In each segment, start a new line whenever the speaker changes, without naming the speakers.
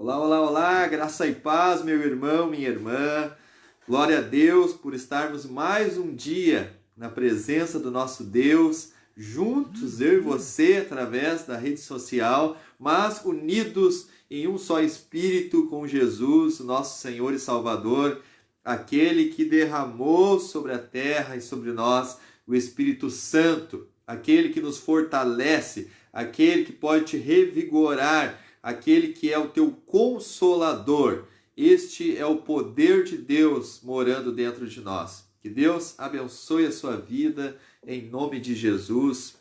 Olá, olá, olá, graça e paz, meu irmão, minha irmã. Glória a Deus por estarmos mais um dia na presença do nosso Deus, juntos, eu e você, através da rede social, mas unidos em um só Espírito com Jesus, nosso Senhor e Salvador, aquele que derramou sobre a terra e sobre nós o Espírito Santo, aquele que nos fortalece, aquele que pode te revigorar, aquele que é o teu consolador. Este é o poder de Deus morando dentro de nós. Que Deus abençoe a sua vida em nome de Jesus.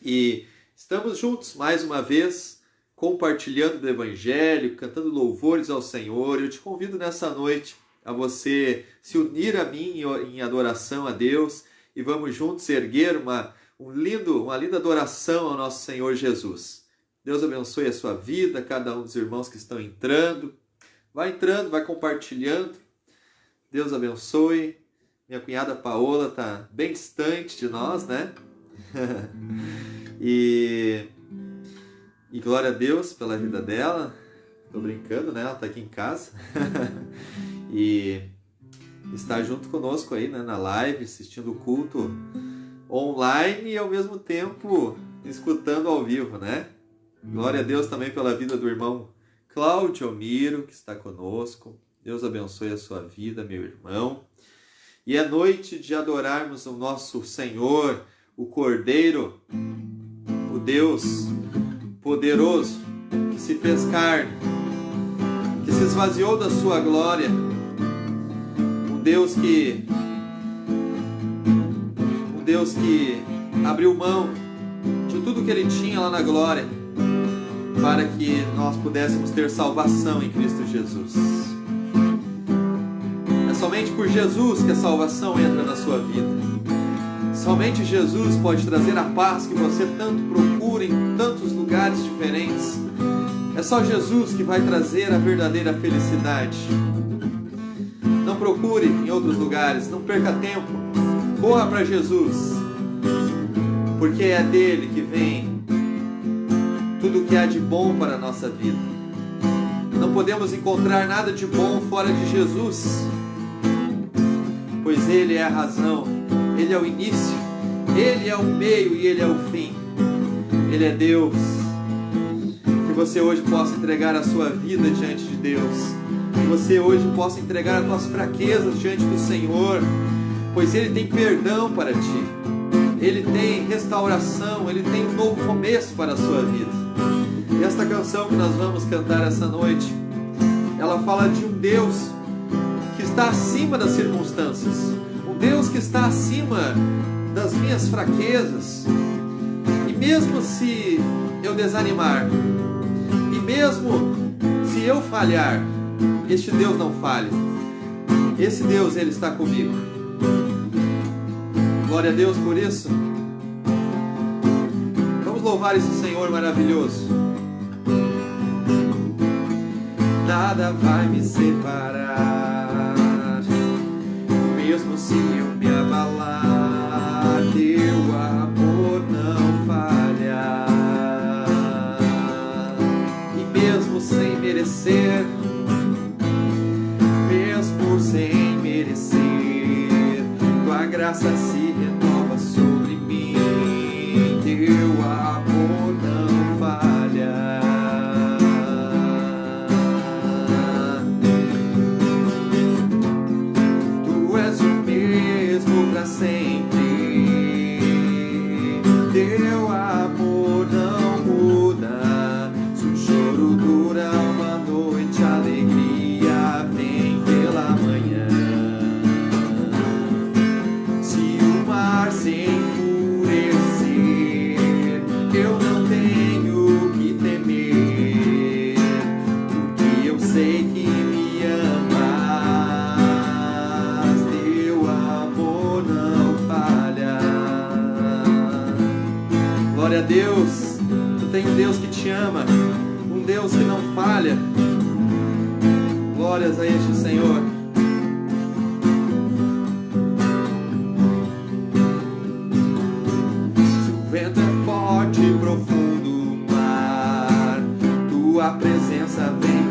E estamos juntos mais uma vez, compartilhando do Evangelho, cantando louvores ao Senhor. Eu te convido nessa noite a você se unir a mim em adoração a Deus e vamos juntos erguer uma linda adoração ao nosso Senhor Jesus. Deus abençoe a sua vida, cada um dos irmãos que estão entrando. Vai entrando, vai compartilhando. Deus abençoe. Minha cunhada Paola está bem distante de nós, né? e glória a Deus pela vida dela. Estou brincando, né? Ela está aqui em casa. e está junto conosco aí, né? Na live, assistindo o culto online e ao mesmo tempo escutando ao vivo, né? Glória a Deus também pela vida do irmão Cláudio Almiro, que está conosco. Deus abençoe a sua vida, meu irmão. E é noite de adorarmos o nosso Senhor, o Cordeiro, o Deus poderoso, que se fez carne, que se esvaziou da sua glória. Um Deus que abriu mão de tudo que ele tinha lá na glória, para que nós pudéssemos ter salvação em Cristo Jesus. É somente por Jesus que a salvação entra na sua vida. Somente Jesus pode trazer a paz que você tanto procura em tantos lugares diferentes. É só Jesus que vai trazer a verdadeira felicidade. Não procure em outros lugares, não perca tempo. Corra para Jesus, porque é dele que vem tudo que há de bom para a nossa vida. Não podemos encontrar nada de bom fora de Jesus, pois Ele é a razão, Ele é o início, Ele é o meio e Ele é o fim. Ele é Deus. Que você hoje possa entregar a sua vida diante de Deus. Que você hoje possa entregar as tuas fraquezas diante do Senhor, pois Ele tem perdão para ti. Ele tem restauração, Ele tem um novo começo para a sua vida. E esta canção que nós vamos cantar essa noite, ela fala de um Deus que está acima das circunstâncias, um Deus que está acima das minhas fraquezas. E mesmo se eu desanimar, e mesmo se eu falhar, este Deus não falha. Esse Deus, Ele está comigo. Glória a Deus por isso. Vamos louvar esse Senhor maravilhoso. Nada vai me separar, mesmo se eu me abalar, teu amor não falha. E mesmo sem merecer, tua graça se renova sobre mim, teu amor não falha. Tu és o mesmo para sempre, teu amor não muda. Se o choro dura uma noite, a alegria vem pela manhã. Se enfurecer, eu não tenho que temer, porque eu sei que me amas, teu amor não falha. Glória a Deus, tu tem um Deus que te ama, um Deus que não falha. Glórias a este Senhor. Profundo mar, tua presença vem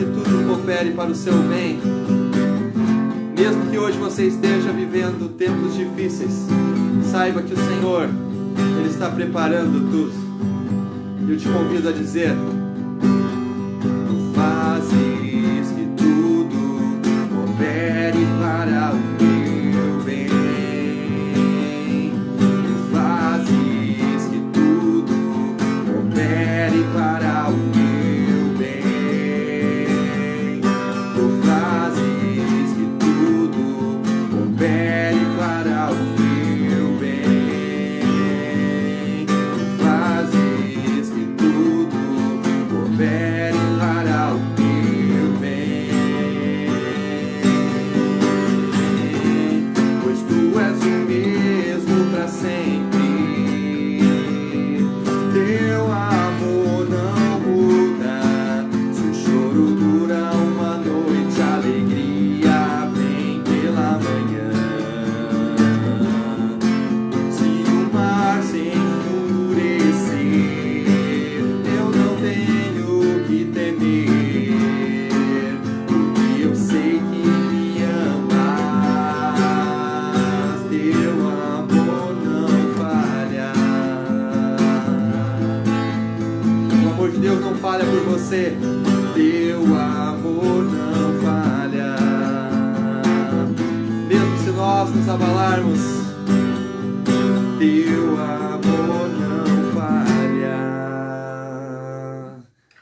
que tudo coopere para o seu bem. Mesmo que hoje você esteja vivendo tempos difíceis, saiba que o Senhor, Ele está preparando tudo. Eu te convido a dizer: tu fazes que tudo coopere para o meu bem. Tu fazes que tudo coopere para o meu bem. Tu fazes que tudo coopere para o meu bem. Tu fazes que tudo coopere para o meu bem. Pois tu és o mesmo para sempre. Teu amor não muda. Se o choro dura uma noite, a alegria vem pela manhã. Se o mar se enfurecer, eu não tenho que temer, porque eu sei que me amas. Teu amor não falha. O amor de Deus não falha por você. Teu amor não falha. Mesmo se nós nos abalarmos, teu amor não falha.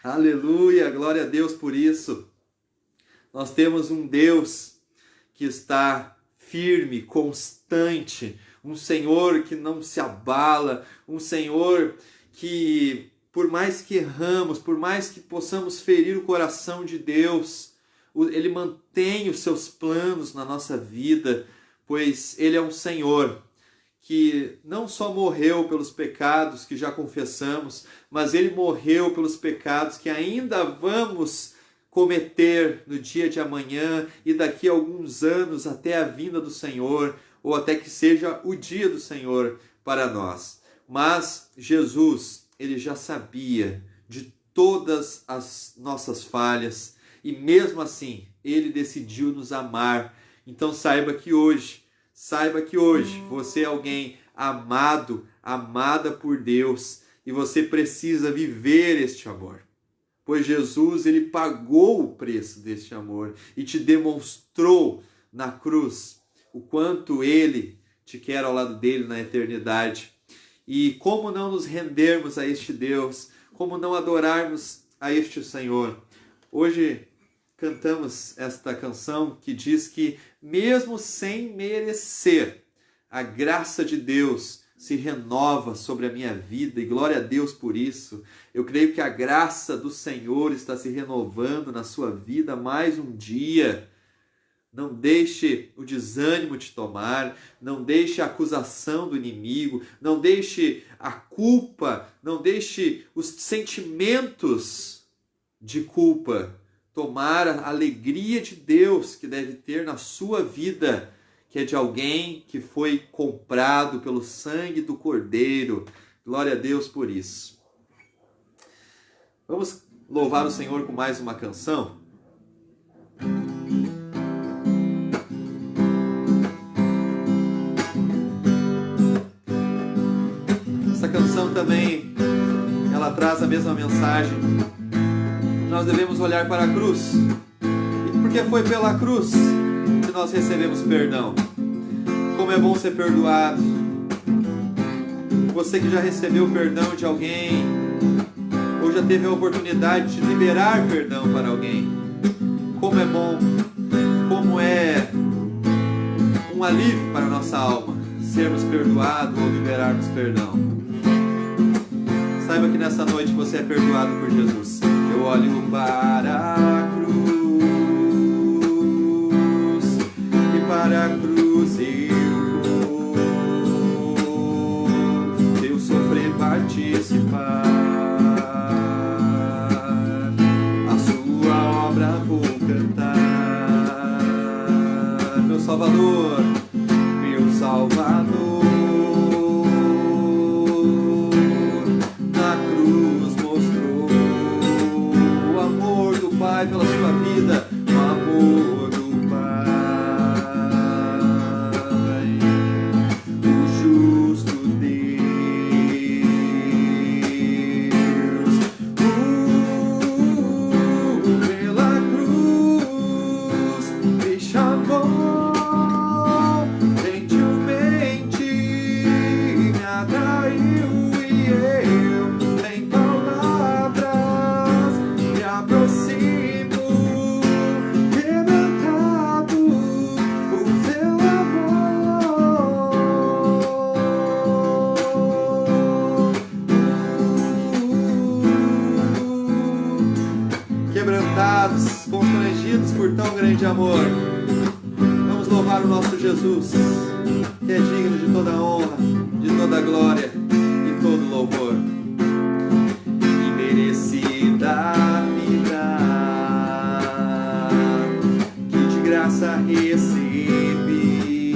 Aleluia, glória a Deus por isso. Nós temos um Deus que está firme, constante, um Senhor que não se abala, um Senhor que, por mais que erramos, por mais que possamos ferir o coração de Deus, Ele mantém os seus planos na nossa vida, pois Ele é um Senhor que não só morreu pelos pecados que já confessamos, mas Ele morreu pelos pecados que ainda vamos cometer no dia de amanhã e daqui a alguns anos até a vinda do Senhor, ou até que seja o dia do Senhor para nós. Mas Jesus, Ele já sabia de todas as nossas falhas e mesmo assim Ele decidiu nos amar. Então saiba que hoje você é alguém amado, amada por Deus, e você precisa viver este amor. Pois Jesus, Ele pagou o preço deste amor e te demonstrou na cruz o quanto Ele te quer ao lado dele na eternidade. E como não nos rendermos a este Deus, como não adorarmos a este Senhor. Hoje cantamos esta canção que diz que mesmo sem merecer, a graça de Deus se renova sobre a minha vida, e glória a Deus por isso. Eu creio que a graça do Senhor está se renovando na sua vida mais um dia. Não deixe o desânimo te tomar, não deixe a acusação do inimigo, não deixe a culpa, não deixe os sentimentos de culpa tomar a alegria de Deus que deve ter na sua vida, que é de alguém que foi comprado pelo sangue do Cordeiro. Glória a Deus por isso. Vamos louvar o Senhor com mais uma canção? Essa canção também, ela traz a mesma mensagem. Nós devemos olhar para a cruz. E porque foi pela cruz que nós recebemos perdão. Como é bom ser perdoado. Você que já recebeu perdão de alguém, ou já teve a oportunidade de liberar perdão para alguém, como é bom, como é um alívio para a nossa alma sermos perdoados ou liberarmos perdão. Saiba que nessa noite você é perdoado por Jesus. Eu olho para a cruz, e para a cruz eu vou, teu sofrer participar, a sua obra vou cantar. Meu Salvador, meu Salvador, pela sua amor. Vamos louvar o nosso Jesus, que é digno de toda honra, de toda glória e todo louvor. Imerecida vida que de graça recebi,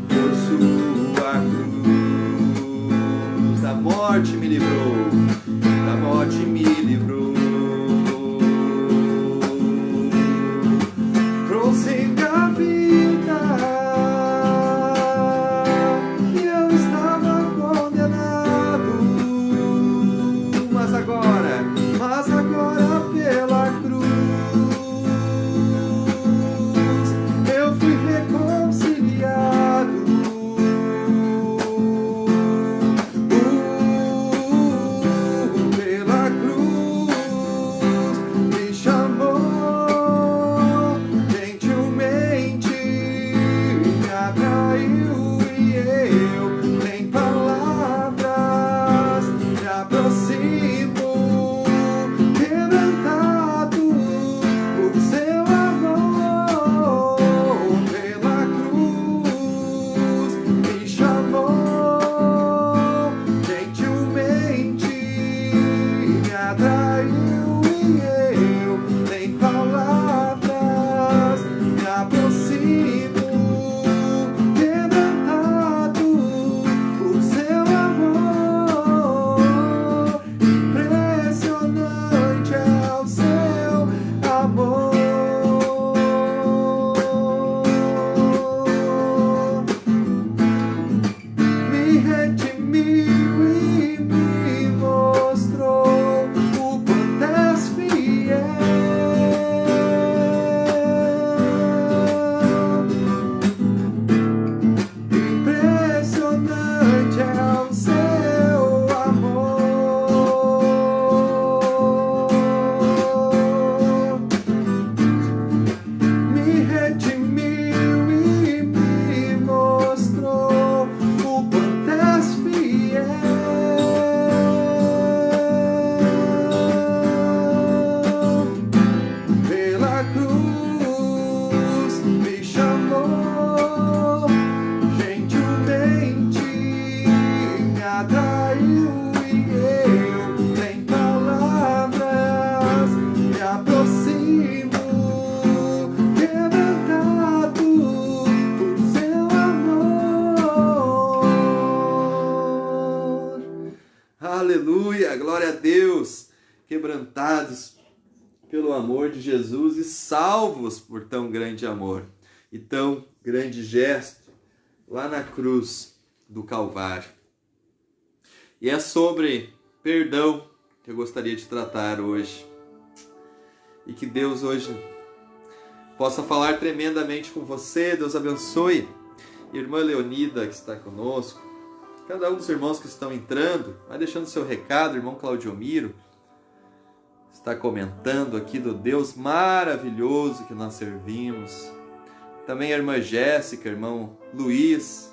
por sua cruz da morte me livrou, da morte me livrou. Trouxe a vida e eu estava condenado, mas agora pela cruz eu fui reconciliado. Pela cruz me chamou, gentilmente me atraiu e eu nem palavras me aproximo, quebrantado por seu amor. Pela cruz me chamou, gentilmente me atraiu e eu nem palavras me aproximo, quebrantado por seu amor. Impressionante é o seu amor. Me redimiu e me mostrou o quanto és fiel. Impressionante é o seu amor. Me redimiu e me mostrou o quanto és fiel. Pela cruz me chamou, gentilmente me atraiu e eu nem palavras me aproximo, quebrantado por seu amor. Aleluia, glória a Deus. Quebrantados pelo amor de Jesus e salvos por tão grande amor e tão grande gesto lá na cruz do Calvário. E é sobre perdão que eu gostaria de tratar hoje. E que Deus hoje possa falar tremendamente com você. Deus abençoe. Irmã Leonida que está conosco, cada um dos irmãos que estão entrando, vai deixando seu recado. Irmão Claudiomiro está comentando aqui do Deus maravilhoso que nós servimos. Também a irmã Jéssica, irmão Luiz,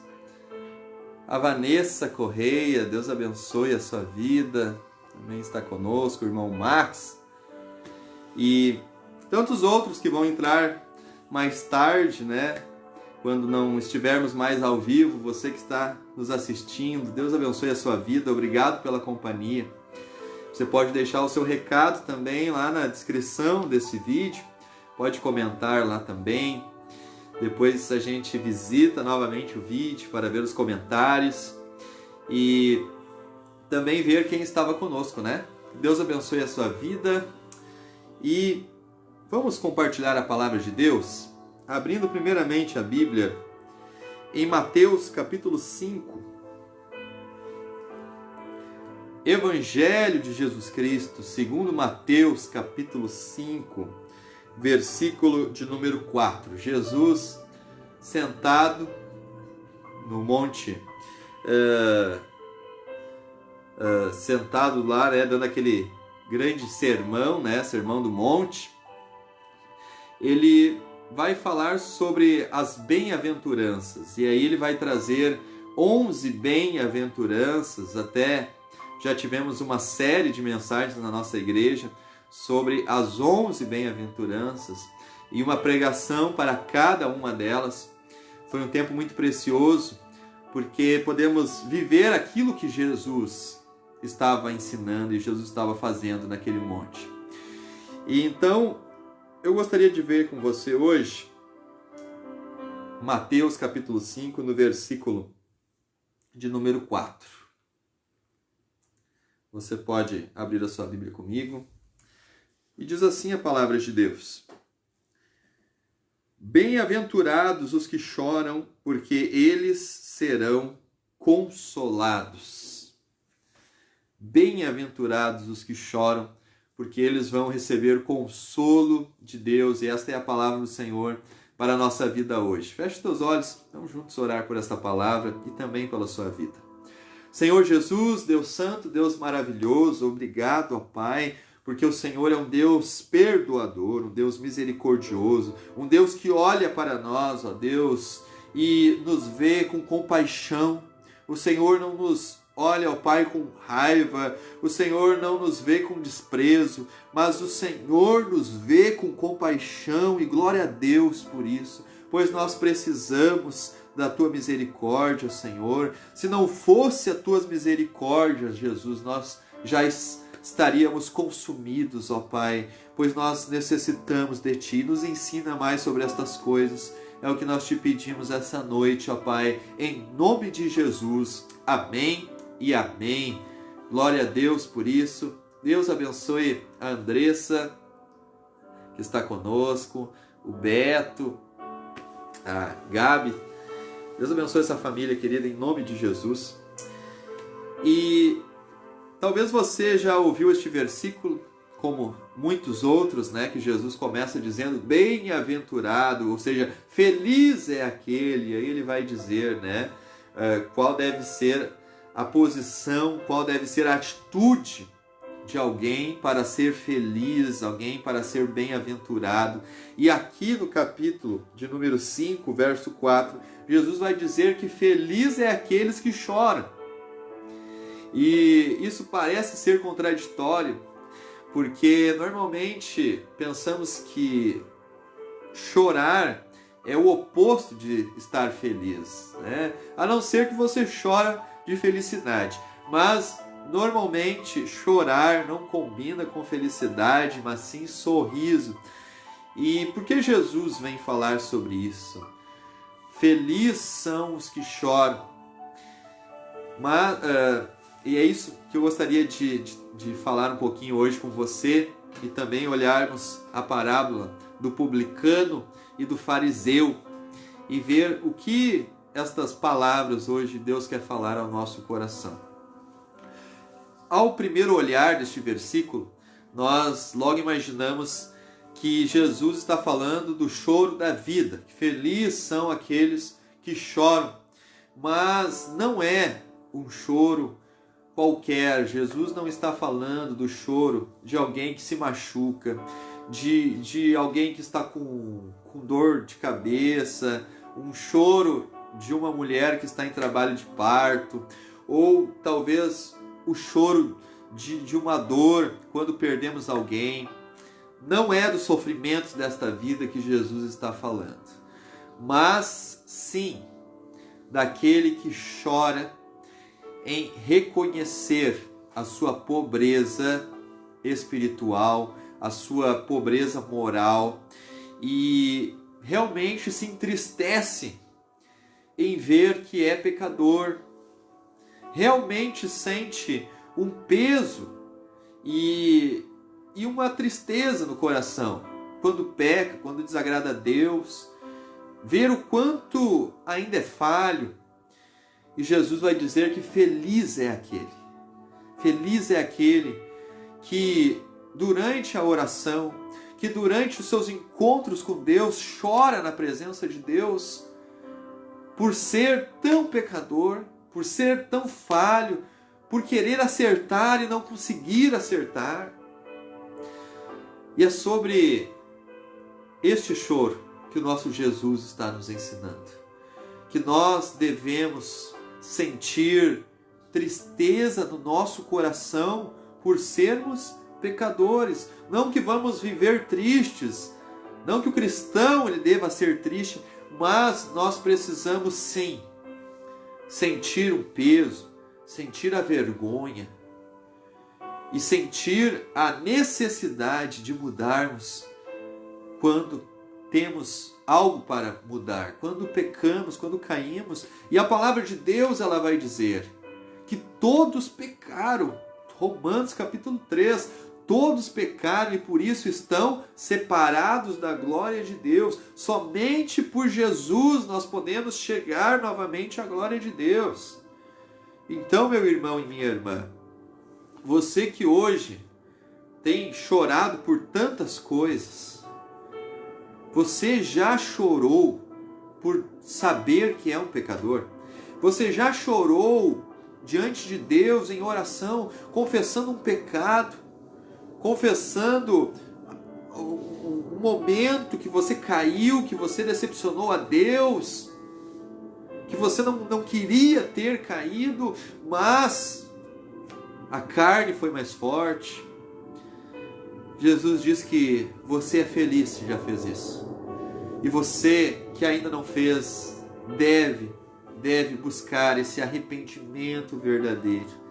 a Vanessa Correia, Deus abençoe a sua vida, também está conosco, o irmão Max, e tantos outros que vão entrar mais tarde, né? Quando não estivermos mais ao vivo, você que está nos assistindo, Deus abençoe a sua vida, obrigado pela companhia. Você pode deixar o seu recado também lá na descrição desse vídeo, pode comentar lá também. Depois a gente visita novamente o vídeo para ver os comentários e também ver quem estava conosco, né? Deus abençoe a sua vida e vamos compartilhar a palavra de Deus, abrindo primeiramente a Bíblia em Mateus capítulo 5. Evangelho de Jesus Cristo, segundo Mateus, capítulo 5, versículo de número 4. Jesus sentado no monte, sentado lá, né, dando aquele grande sermão, né, sermão do monte. Ele vai falar sobre as bem-aventuranças, e aí ele vai trazer 11 bem-aventuranças. Até já tivemos uma série de mensagens na nossa igreja sobre as 11 bem-aventuranças e uma pregação para cada uma delas. Foi um tempo muito precioso, porque podemos viver aquilo que Jesus estava ensinando e Jesus estava fazendo naquele monte. E então, eu gostaria de ver com você hoje Mateus capítulo 5, no versículo de número 4. Você pode abrir a sua Bíblia comigo. E diz assim a palavra de Deus: Bem-aventurados os que choram, porque eles serão consolados. Bem-aventurados os que choram, porque eles vão receber consolo de Deus. E esta é a palavra do Senhor para a nossa vida hoje. Feche teus olhos, vamos juntos orar por esta palavra e também pela sua vida. Senhor Jesus, Deus Santo, Deus maravilhoso, obrigado, ó Pai, porque o Senhor é um Deus perdoador, um Deus misericordioso, um Deus que olha para nós, ó Deus, e nos vê com compaixão. O Senhor não nos olha, ó Pai, com raiva, o Senhor não nos vê com desprezo, mas o Senhor nos vê com compaixão, e glória a Deus por isso, pois nós precisamos da Tua misericórdia, Senhor. Se não fosse as Tuas misericórdias, Jesus, nós já estaríamos consumidos, ó Pai, pois nós necessitamos de Ti. Nos ensina mais sobre estas coisas. É o que nós te pedimos essa noite, ó Pai, em nome de Jesus. Amém e amém. Glória a Deus por isso. Deus abençoe a Andressa, que está conosco, o Beto, a Gabi. Deus abençoe essa família querida em nome de Jesus. E talvez você já ouviu este versículo, como muitos outros, né, que Jesus começa dizendo bem-aventurado, ou seja, feliz é aquele. Aí ele vai dizer, né, qual deve ser a posição, qual deve ser a atitude de alguém para ser feliz, alguém para ser bem-aventurado. E aqui no capítulo de número 5, verso 4, Jesus vai dizer que feliz é aqueles que choram. E isso parece ser contraditório, porque normalmente pensamos que chorar é o oposto de estar feliz, né? A não ser que você chora de felicidade. Mas normalmente chorar não combina com felicidade, mas sim sorriso. E por que Jesus vem falar sobre isso? Felizes são os que choram. Mas e é isso que eu gostaria de falar um pouquinho hoje com você, e também olharmos a parábola do publicano e do fariseu e ver o que estas palavras hoje Deus quer falar ao nosso coração. Ao primeiro olhar deste versículo, nós logo imaginamos que Jesus está falando do choro da vida. Felizes são aqueles que choram, mas não é um choro qualquer. Jesus não está falando do choro de alguém que se machuca, de alguém que está com dor de cabeça, um choro de uma mulher que está em trabalho de parto, ou talvez o choro de uma dor quando perdemos alguém. Não é dos sofrimentos desta vida que Jesus está falando, mas sim daquele que chora em reconhecer a sua pobreza espiritual, a sua pobreza moral, e realmente se entristece em ver que é pecador, realmente sente um peso e uma tristeza no coração quando peca, quando desagrada a Deus, ver o quanto ainda é falho. E Jesus vai dizer que feliz é aquele que durante a oração, que durante os seus encontros com Deus, chora na presença de Deus, por ser tão pecador, por ser tão falho, por querer acertar e não conseguir acertar. E é sobre este choro que o nosso Jesus está nos ensinando, que nós devemos sentir tristeza no nosso coração por sermos pecadores. Não que vamos viver tristes, não que o cristão ele deva ser triste, mas nós precisamos sim sentir um peso, sentir a vergonha e sentir a necessidade de mudarmos quando temos algo para mudar, quando pecamos, quando caímos. E a palavra de Deus ela vai dizer que todos pecaram. Romanos capítulo 3, todos pecaram e por isso estão separados da glória de Deus. Somente por Jesus nós podemos chegar novamente à glória de Deus. Então, meu irmão e minha irmã, você que hoje tem chorado por tantas coisas, você já chorou por saber que é um pecador? Você já chorou diante de Deus em oração, confessando um pecado, confessando um momento que você caiu, que você decepcionou a Deus, que você não queria ter caído, mas a carne foi mais forte? Jesus diz que você é feliz se já fez isso. E você que ainda não fez, deve buscar esse arrependimento verdadeiro.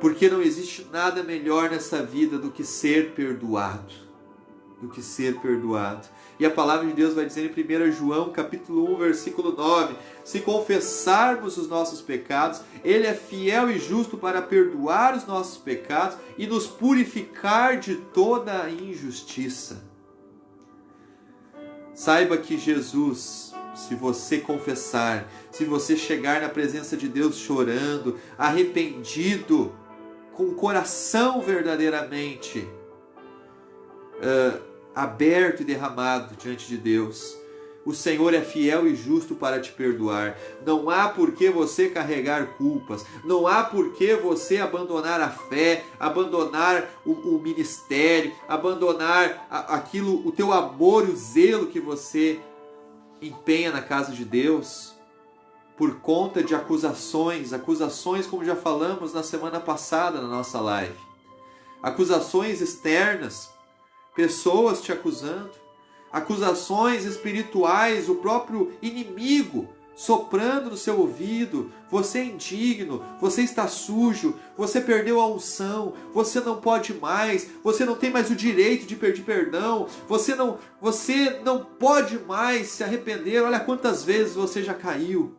Porque não existe nada melhor nessa vida do que ser perdoado. E a palavra de Deus vai dizer em 1 João capítulo 1, versículo 9: se confessarmos os nossos pecados, Ele é fiel e justo para perdoar os nossos pecados e nos purificar de toda a injustiça. Saiba que Jesus, se você confessar, se você chegar na presença de Deus chorando, arrependido, com o coração verdadeiramente aberto e derramado diante de Deus, o Senhor é fiel e justo para te perdoar. Não há por que você carregar culpas, não há por que você abandonar a fé, abandonar o ministério, abandonar aquilo, o teu amor e o zelo que você empenha na casa de Deus, por conta de acusações como já falamos na semana passada na nossa live. Acusações externas, pessoas te acusando, acusações espirituais, o próprio inimigo soprando no seu ouvido: você é indigno, você está sujo, você perdeu a unção, você não pode mais, você não tem mais o direito de pedir perdão, você não pode mais se arrepender, olha quantas vezes você já caiu.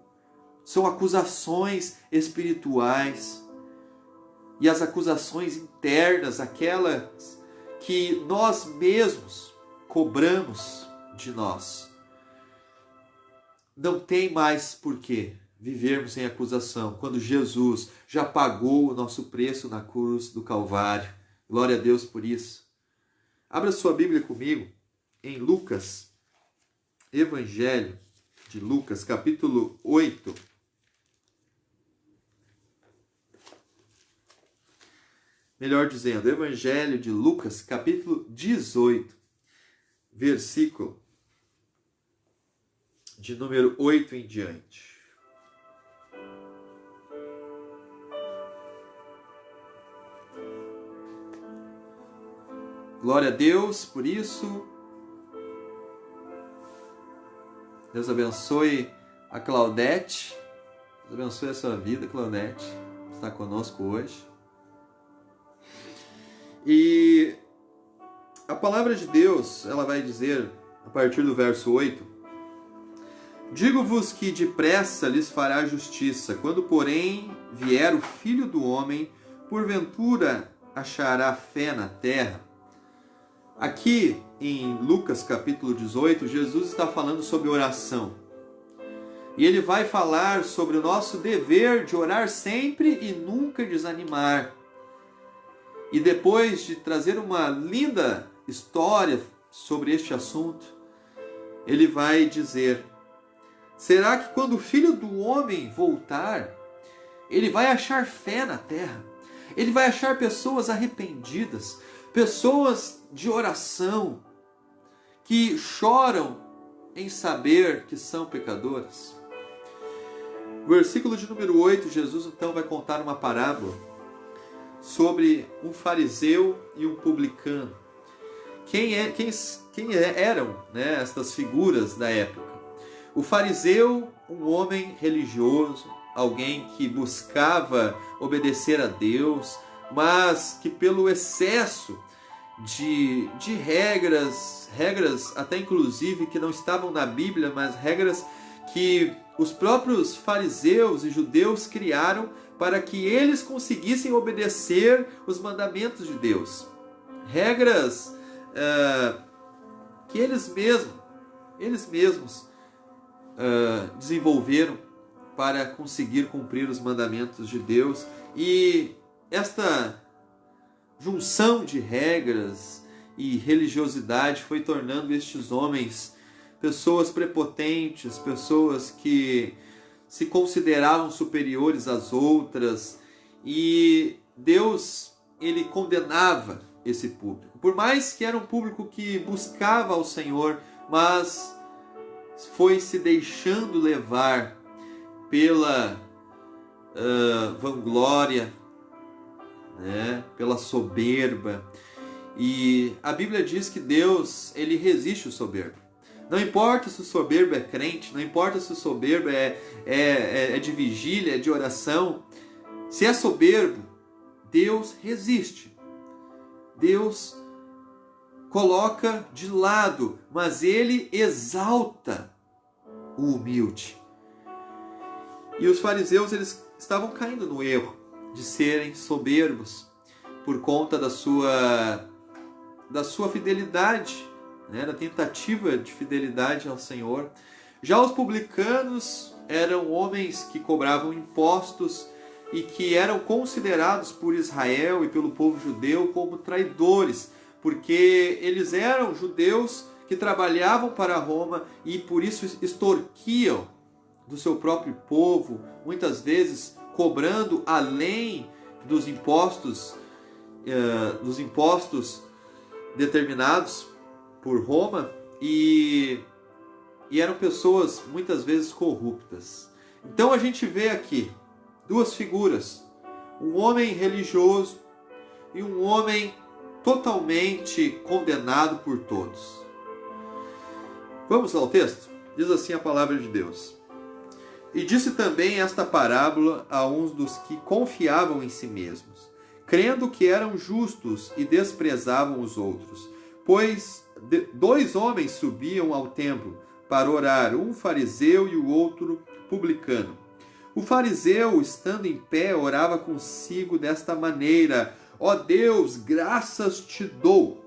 São acusações espirituais. E as acusações internas, aquelas que nós mesmos cobramos de nós, não tem mais porquê vivermos em acusação, quando Jesus já pagou o nosso preço na cruz do Calvário. Glória a Deus por isso. Abra sua Bíblia comigo em Lucas, Evangelho de Lucas, capítulo 8. Melhor dizendo, Evangelho de Lucas, capítulo 18, versículo de número 8 em diante. Glória a Deus por isso. Deus abençoe a Claudete. Deus abençoe a sua vida, Claudete, que está conosco hoje. E a palavra de Deus, ela vai dizer, a partir do verso 8: digo-vos que depressa lhes fará justiça, quando porém vier o Filho do Homem, porventura achará fé na terra? Aqui em Lucas capítulo 18, Jesus está falando sobre oração. E ele vai falar sobre o nosso dever de orar sempre e nunca desanimar. E depois de trazer uma linda história sobre este assunto, ele vai dizer: será que quando o Filho do Homem voltar, ele vai achar fé na terra? Ele vai achar pessoas arrependidas, pessoas de oração, que choram em saber que são pecadoras? Versículo de número 8, Jesus então vai contar uma parábola sobre um fariseu e um publicano. Quem eram, né, estas figuras da época? O fariseu, um homem religioso, alguém que buscava obedecer a Deus, mas que pelo excesso de regras até inclusive que não estavam na Bíblia, mas regras que os próprios fariseus e judeus criaram para que eles conseguissem obedecer os mandamentos de Deus. Regras que eles mesmos desenvolveram para conseguir cumprir os mandamentos de Deus. E esta junção de regras e religiosidade foi tornando estes homens pessoas prepotentes, pessoas que se consideravam superiores às outras, e Deus, ele condenava esse público. Por mais que era um público que buscava ao Senhor, mas foi se deixando levar pela vanglória, né? Pela soberba. E a Bíblia diz que Deus, ele resiste o soberbo. Não importa se o soberbo é crente, não importa se o soberbo é de vigília, é de oração. Se é soberbo, Deus resiste. Deus coloca de lado, mas ele exalta o humilde. E os fariseus, eles estavam caindo no erro de serem soberbos por conta da sua fidelidade, né, da tentativa de fidelidade ao Senhor. Já os publicanos eram homens que cobravam impostos e que eram considerados por Israel e pelo povo judeu como traidores, porque eles eram judeus que trabalhavam para Roma e por isso extorquiam do seu próprio povo, muitas vezes cobrando além dos impostos determinados por Roma, e eram pessoas muitas vezes corruptas. Então a gente vê aqui duas figuras, um homem religioso e um homem totalmente condenado por todos. Vamos ao texto? Diz assim a palavra de Deus: E disse também esta parábola a uns dos que confiavam em si mesmos, crendo que eram justos e desprezavam os outros. Pois 2 homens subiam ao templo para orar, um fariseu e o outro publicano. O fariseu, estando em pé, orava consigo desta maneira: Ó Deus, graças te dou,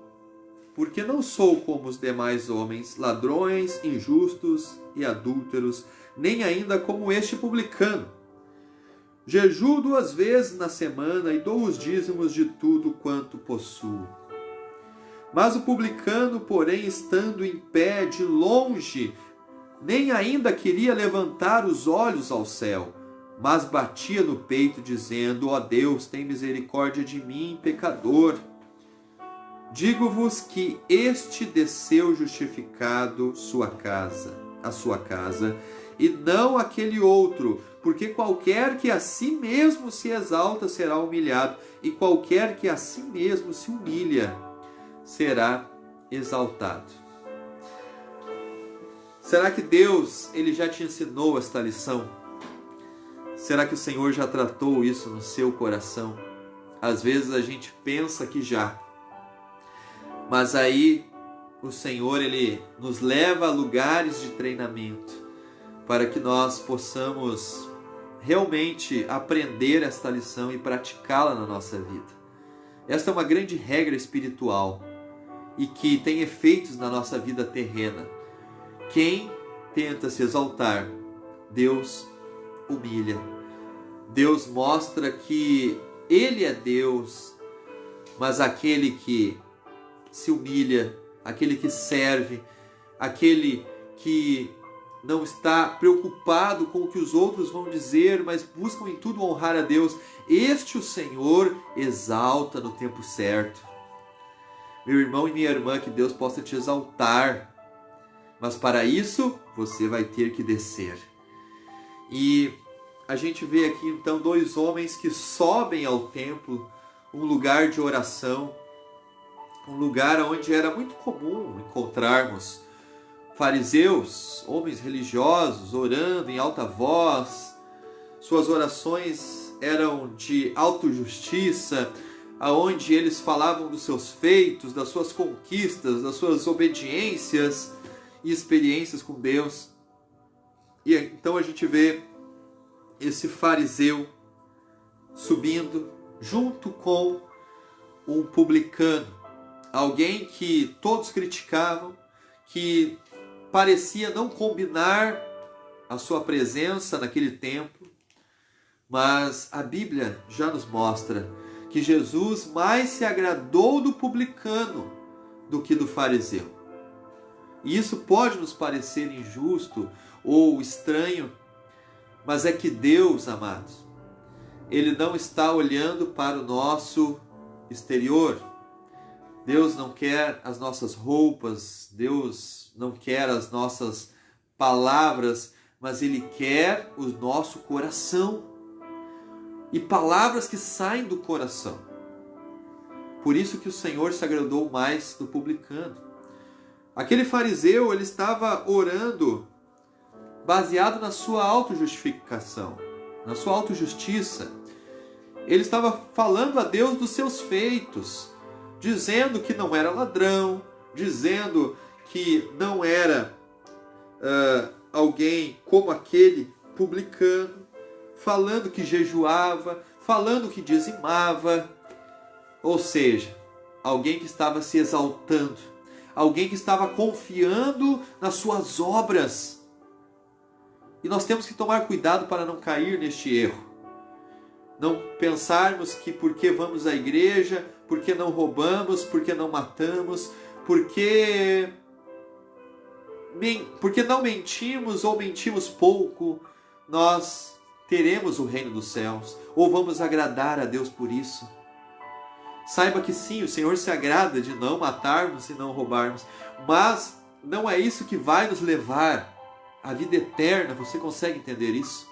porque não sou como os demais homens, ladrões, injustos e adúlteros, nem ainda como este publicano. Jejuo 2 vezes na semana e dou os dízimos de tudo quanto possuo. Mas o publicano, porém, estando em pé de longe, nem ainda queria levantar os olhos ao céu, mas batia no peito, dizendo: Ó Deus, tem misericórdia de mim, pecador. Digo-vos que este desceu justificado a sua casa, e não aquele outro, porque qualquer que a si mesmo se exalta será humilhado, e qualquer que a si mesmo se humilha será exaltado. Será que Deus, ele já te ensinou esta lição? Será que o Senhor já tratou isso no seu coração? Às vezes a gente pensa que já, mas aí o Senhor, ele nos leva a lugares de treinamento para que nós possamos realmente aprender esta lição e praticá-la na nossa vida. Esta é uma grande regra espiritual e que tem efeitos na nossa vida terrena. Quem tenta se exaltar, Deus humilha. Deus mostra que Ele é Deus, mas aquele que se humilha, aquele que serve, aquele que não está preocupado com o que os outros vão dizer, mas buscam em tudo honrar a Deus, este o Senhor exalta no tempo certo. Meu irmão e minha irmã, que Deus possa te exaltar, mas para isso você vai ter que descer. E a gente vê aqui então 2 homens que sobem ao templo um lugar de oração, um lugar onde era muito comum encontrarmos fariseus, homens religiosos, orando em alta voz. Suas orações eram de autojustiça, aonde eles falavam dos seus feitos, das suas conquistas, das suas obediências e experiências com Deus. E então a gente vê esse fariseu subindo junto com um publicano, alguém que todos criticavam, que parecia não combinar a sua presença naquele tempo, mas a Bíblia já nos mostra que Jesus mais se agradou do publicano do que do fariseu. E isso pode nos parecer injusto ou estranho, mas é que Deus, amados, Ele não está olhando para o nosso exterior. Deus não quer as nossas roupas, Deus não quer as nossas palavras, mas Ele quer o nosso coração. E palavras que saem do coração. Por isso que o Senhor se agradou mais do publicano. Aquele fariseu, ele estava orando baseado na sua autojustificação, na sua autojustiça. Ele estava falando a Deus dos seus feitos, dizendo que não era ladrão, dizendo que não era alguém como aquele publicano, falando que jejuava, falando que dizimava, ou seja, alguém que estava se exaltando, alguém que estava confiando nas suas obras. E nós temos que tomar cuidado para não cair neste erro. Não pensarmos que porque vamos à igreja, porque não roubamos, porque não matamos, porque não mentimos ou mentimos pouco, nós teremos o reino dos céus, ou vamos agradar a Deus por isso. Saiba que sim, o Senhor se agrada de não matarmos e não roubarmos, mas não é isso que vai nos levar à vida eterna. Você consegue entender isso?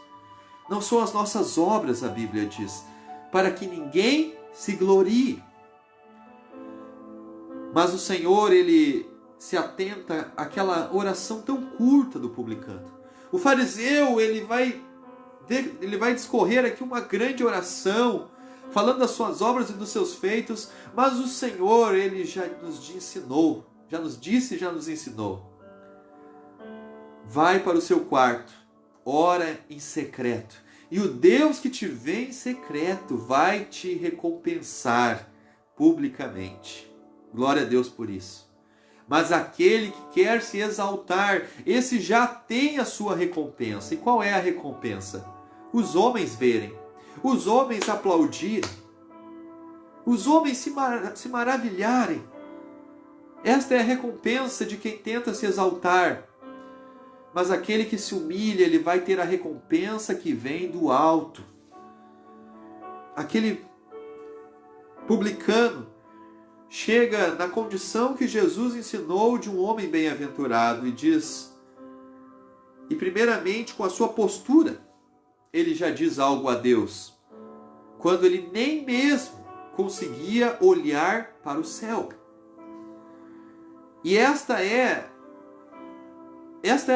Não são as nossas obras, a Bíblia diz, para que ninguém se glorie. Mas o Senhor, Ele se atenta àquela oração tão curta do publicano. O fariseu, ele vai discorrer aqui uma grande oração, falando das suas obras e dos seus feitos, mas o Senhor, Ele já nos ensinou, já nos disse e já nos ensinou. Vai para o seu quarto, ora em secreto, e o Deus que te vê em secreto vai te recompensar publicamente. Glória a Deus por isso. Mas aquele que quer se exaltar, esse já tem a sua recompensa. E qual é a recompensa? Os homens verem, os homens aplaudirem, os homens se maravilharem. Esta é a recompensa de quem tenta se exaltar. Mas aquele que se humilha, ele vai ter a recompensa que vem do alto. Aquele publicano chega na condição que Jesus ensinou de um homem bem-aventurado e diz, e primeiramente com a sua postura, ele já diz algo a Deus, quando ele nem mesmo conseguia olhar para o céu. E esta é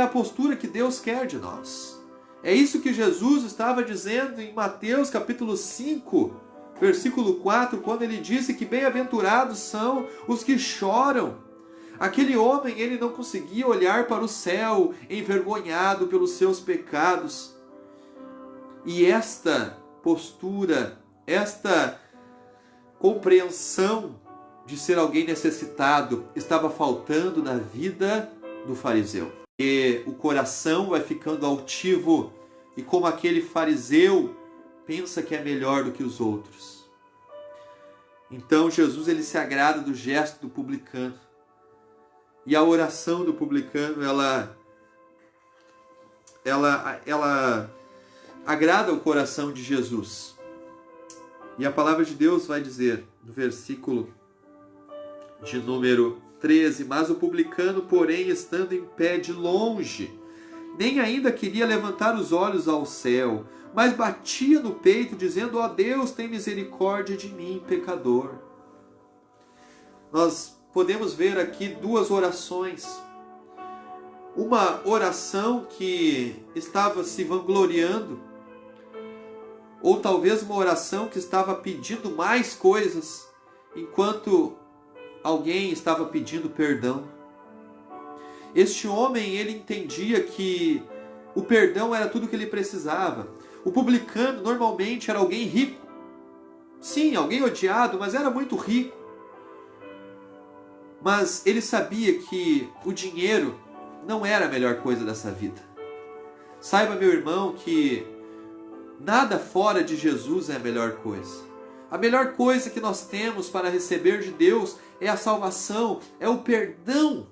a postura que Deus quer de nós. É isso que Jesus estava dizendo em Mateus capítulo 5, versículo 4, quando ele disse que bem-aventurados são os que choram. Aquele homem, ele não conseguia olhar para o céu, envergonhado pelos seus pecados. E esta postura, esta compreensão de ser alguém necessitado, estava faltando na vida do fariseu. E o coração vai ficando altivo, e como aquele fariseu pensa que é melhor do que os outros. Então Jesus, ele se agrada do gesto do publicano. E a oração do publicano, ela agrada o coração de Jesus. E a palavra de Deus vai dizer, no versículo de número 13, mas o publicano, porém, estando em pé de longe, nem ainda queria levantar os olhos ao céu, mas batia no peito, dizendo: ó Deus, tem misericórdia de mim, pecador. Nós podemos ver aqui duas orações. Uma oração que estava se vangloriando, ou talvez uma oração que estava pedindo mais coisas, enquanto alguém estava pedindo perdão. Este homem, ele entendia que o perdão era tudo o que ele precisava. O publicano normalmente era alguém rico. Sim, alguém odiado, mas era muito rico. Mas ele sabia que o dinheiro não era a melhor coisa dessa vida. Saiba, meu irmão, que nada fora de Jesus é a melhor coisa. A melhor coisa que nós temos para receber de Deus é a salvação, é o perdão,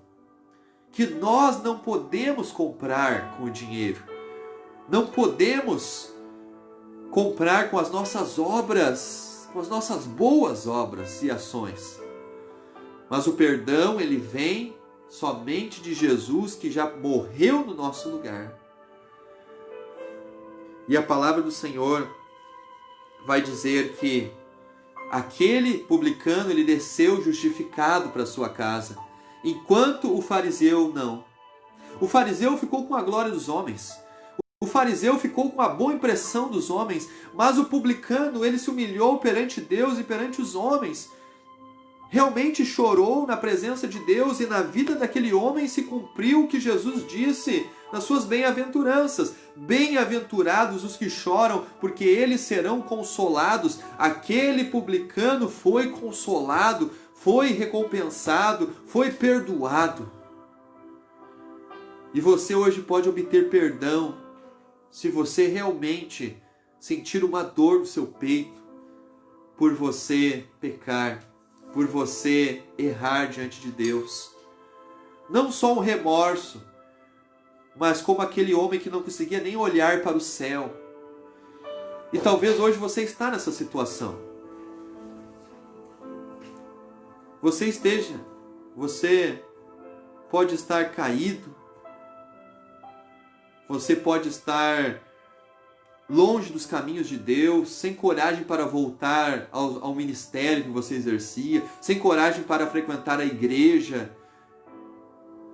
que nós não podemos comprar com o dinheiro. Não podemos comprar com as nossas obras, com as nossas boas obras e ações. Mas o perdão, ele vem somente de Jesus, que já morreu no nosso lugar. E a palavra do Senhor vai dizer que aquele publicano, ele desceu justificado para sua casa, enquanto o fariseu não. O fariseu ficou com a glória dos homens. O fariseu ficou com a boa impressão dos homens, mas o publicano, ele se humilhou perante Deus e perante os homens. Realmente chorou na presença de Deus, e na vida daquele homem se cumpriu o que Jesus disse nas suas bem-aventuranças. Bem-aventurados os que choram, porque eles serão consolados. Aquele publicano foi consolado, foi recompensado, foi perdoado. E você hoje pode obter perdão se você realmente sentir uma dor no seu peito por você pecar, por você errar diante de Deus. Não só um remorso, mas como aquele homem que não conseguia nem olhar para o céu. E talvez hoje você está nessa situação. Você pode estar caído, você pode estar longe dos caminhos de Deus, sem coragem para voltar ao ministério que você exercia, sem coragem para frequentar a igreja,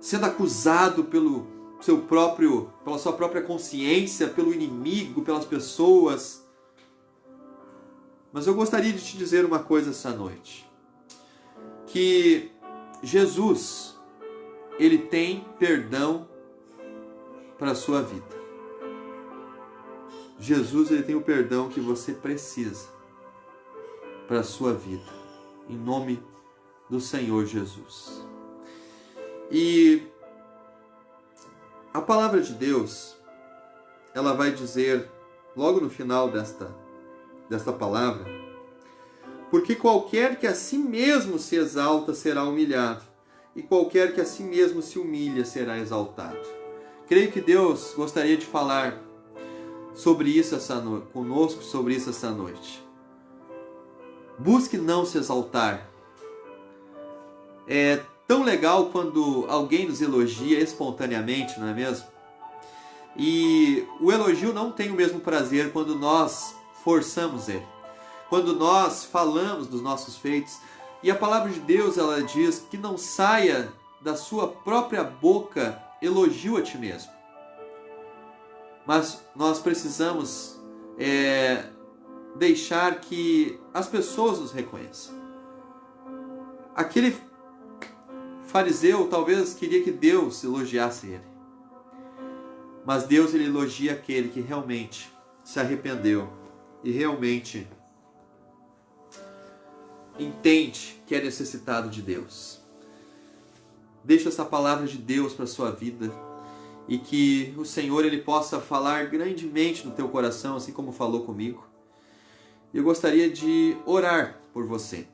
sendo acusado pela sua própria consciência, pelo inimigo, pelas pessoas. Mas eu gostaria de te dizer uma coisa essa noite, que Jesus, ele tem perdão para a sua vida. Jesus, ele tem o perdão que você precisa para a sua vida, em nome do Senhor Jesus. E a palavra de Deus, ela vai dizer, logo no final desta palavra: porque qualquer que a si mesmo se exalta será humilhado, e qualquer que a si mesmo se humilha será exaltado. Creio que Deus gostaria de falar sobre isso conosco sobre isso essa noite. Busque não se exaltar. É tão legal quando alguém nos elogia espontaneamente, não é mesmo? E o elogio não tem o mesmo prazer quando nós forçamos ele, quando nós falamos dos nossos feitos. E a palavra de Deus, ela diz que não saia da sua própria boca elogio a ti mesmo. Mas nós precisamos deixar que as pessoas nos reconheçam. Aquele fariseu talvez queria que Deus elogiasse ele. Mas Deus, ele elogia aquele que realmente se arrependeu e realmente entende que é necessitado de Deus. Deixa essa palavra de Deus para a sua vida, e que o Senhor, ele possa falar grandemente no teu coração, assim como falou comigo. Eu gostaria de orar por você,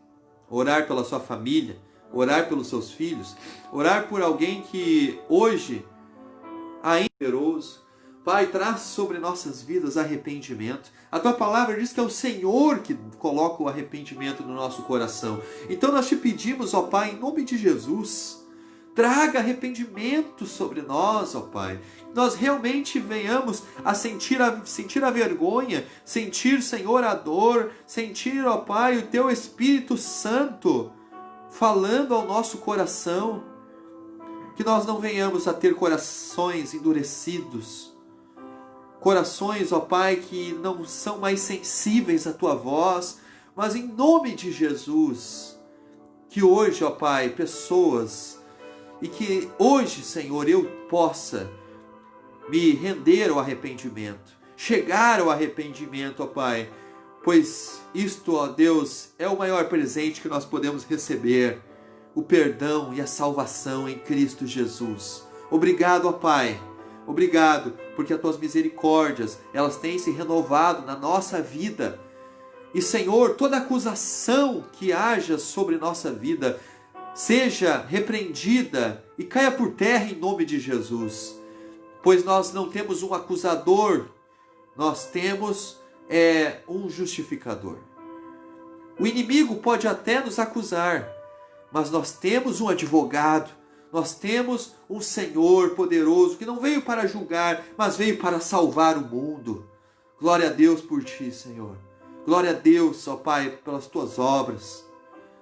orar pela sua família, orar pelos seus filhos, orar por alguém que hoje ainda é poderoso. Pai, traz sobre nossas vidas arrependimento. A tua palavra diz que é o Senhor que coloca o arrependimento no nosso coração. Então nós te pedimos, ó Pai, em nome de Jesus, traga arrependimento sobre nós, ó Pai. Nós realmente venhamos a sentir a vergonha, sentir, Senhor, a dor, sentir, ó Pai, o Teu Espírito Santo falando ao nosso coração. Que nós não venhamos a ter corações endurecidos, corações, ó Pai, que não são mais sensíveis à Tua voz, mas em nome de Jesus, que hoje, ó Pai, pessoas, e que hoje, Senhor, eu possa me render ao arrependimento, chegar ao arrependimento, ó Pai, pois isto, ó Deus, é o maior presente que nós podemos receber, o perdão e a salvação em Cristo Jesus. Obrigado, ó Pai, obrigado, porque as Tuas misericórdias, elas têm se renovado na nossa vida. E, Senhor, toda acusação que haja sobre nossa vida, seja repreendida e caia por terra em nome de Jesus. Pois nós não temos um acusador, nós temos um justificador. O inimigo pode até nos acusar, mas nós temos um advogado, nós temos um Senhor poderoso que não veio para julgar, mas veio para salvar o mundo. Glória a Deus por Ti, Senhor. Glória a Deus, ó Pai, pelas Tuas obras.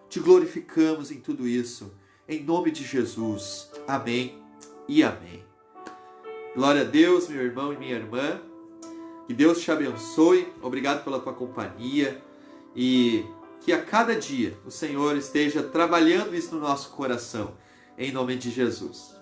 Te glorificamos em tudo isso, em nome de Jesus. Amém e amém. Glória a Deus, meu irmão e minha irmã. Que Deus te abençoe. Obrigado pela tua companhia. E que a cada dia o Senhor esteja trabalhando isso no nosso coração. Em nome de Jesus.